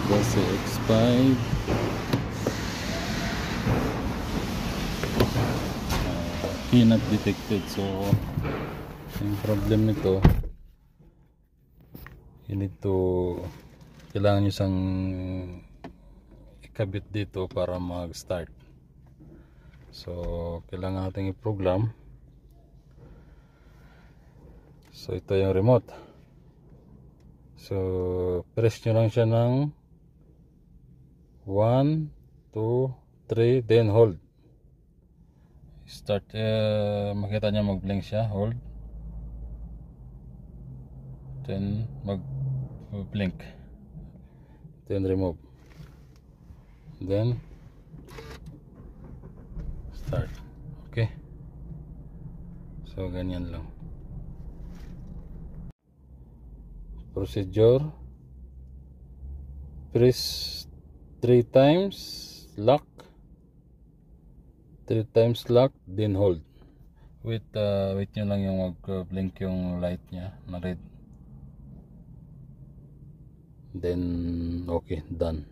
Base X5. Key not detected. So yung problem nito, kailangan nyo sang ikabit dito para mag start. So kailangan natin i-program. So ito yung remote. So press nyo lang siya ng 1, 2, 3, then hold. Start, makita niya mag-blink siya, hold, then mag-blink, then remove, then start. Okay, so ganyan lang procedure. Press 3 times lock, 3 times lock, then hold. Wait nyo lang yung mag-blink yung light nya na red, then okay, done.